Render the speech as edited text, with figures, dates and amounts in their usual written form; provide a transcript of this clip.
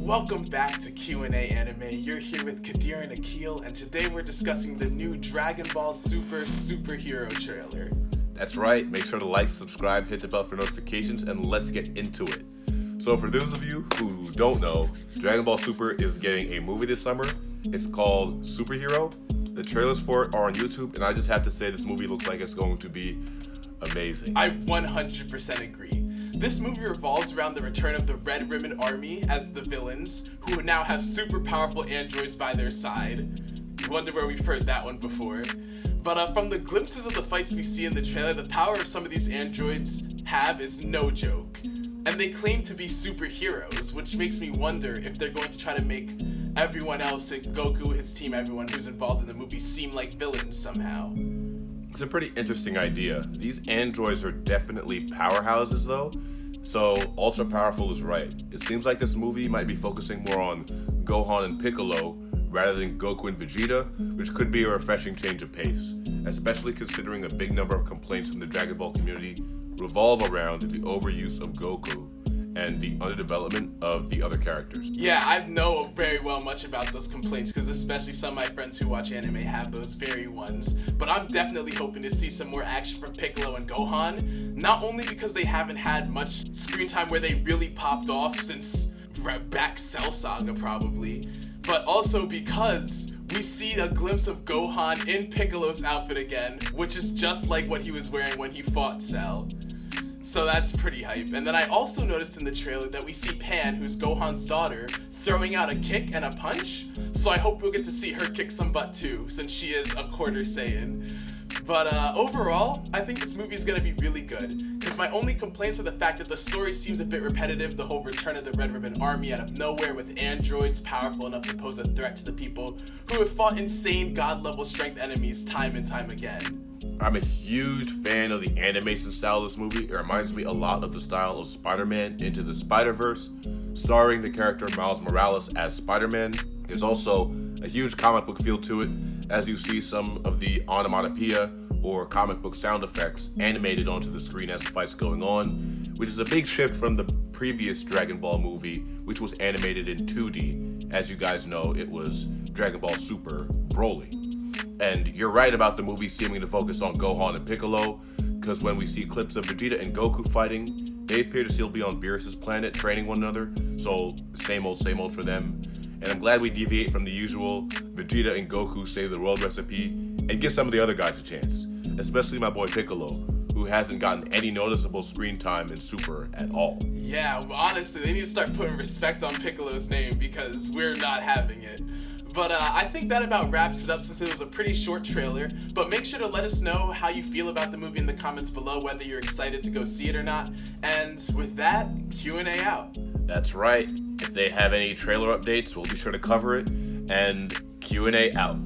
Welcome back to Q&A Anime. You're here with Kadir and Akil, and today we're discussing the new Dragon Ball Super superhero trailer. That's right, make sure to like, subscribe, hit the bell for notifications, and let's get into it. So for those of you who don't know, Dragon Ball Super is getting a movie this summer. It's called Superhero. The trailers for it are on YouTube, and I just have to say this movie looks like it's going to be amazing. I 100% agree. This movie revolves around the return of the Red Ribbon Army as the villains, who now have super powerful androids by their side. Wonder where we've heard that one before. But from the glimpses of the fights we see in the trailer, the power of some of these androids have is no joke. And they claim to be superheroes, which makes me wonder if they're going to try to make everyone else, Goku, his team, everyone who's involved in the movie, seem like villains somehow. It's a pretty interesting idea. These androids are definitely powerhouses though, so ultra powerful is right. It seems like this movie might be focusing more on Gohan and Piccolo rather than Goku and Vegeta, which could be a refreshing change of pace, especially considering a big number of complaints from the Dragon Ball community revolve around the overuse of Goku and the underdevelopment of the other characters. Yeah, I know very well much about those complaints because especially some of my friends who watch anime have those very ones. But I'm definitely hoping to see some more action from Piccolo and Gohan, not only because they haven't had much screen time where they really popped off since back Cell Saga probably, but also because we see a glimpse of Gohan in Piccolo's outfit again, which is just like what he was wearing when he fought Cell. So that's pretty hype. And then I also noticed in the trailer that we see Pan, who's Gohan's daughter, throwing out a kick and a punch. So I hope we'll get to see her kick some butt too, since she is a quarter Saiyan. But overall, I think this movie is going to be really good. Because my only complaints are the fact that the story seems a bit repetitive, the whole return of the Red Ribbon Army out of nowhere with androids powerful enough to pose a threat to the people who have fought insane god-level strength enemies time and time again. I'm a huge fan of the animation style of this movie. It reminds me a lot of the style of Spider-Man Into the Spider-Verse, starring the character Miles Morales as Spider-Man. There's also a huge comic book feel to it, as you see some of the onomatopoeia or comic book sound effects animated onto the screen as the fight's going on, which is a big shift from the previous Dragon Ball movie, which was animated in 2D. As you guys know, it was Dragon Ball Super Broly. And you're right about the movie seeming to focus on Gohan and Piccolo, because when we see clips of Vegeta and Goku fighting, they appear to still be on Beerus' planet training one another, so same old for them. And I'm glad we deviate from the usual Vegeta and Goku save the world recipe and give some of the other guys a chance, especially my boy Piccolo, who hasn't gotten any noticeable screen time in Super at all. Yeah, honestly, they need to start putting respect on Piccolo's name because we're not having it. But I think that about wraps it up since it was a pretty short trailer. But make sure to let us know how you feel about the movie in the comments below, whether you're excited to go see it or not. And with that, Q&A out. That's right. If they have any trailer updates, we'll be sure to cover it. And Q&A out.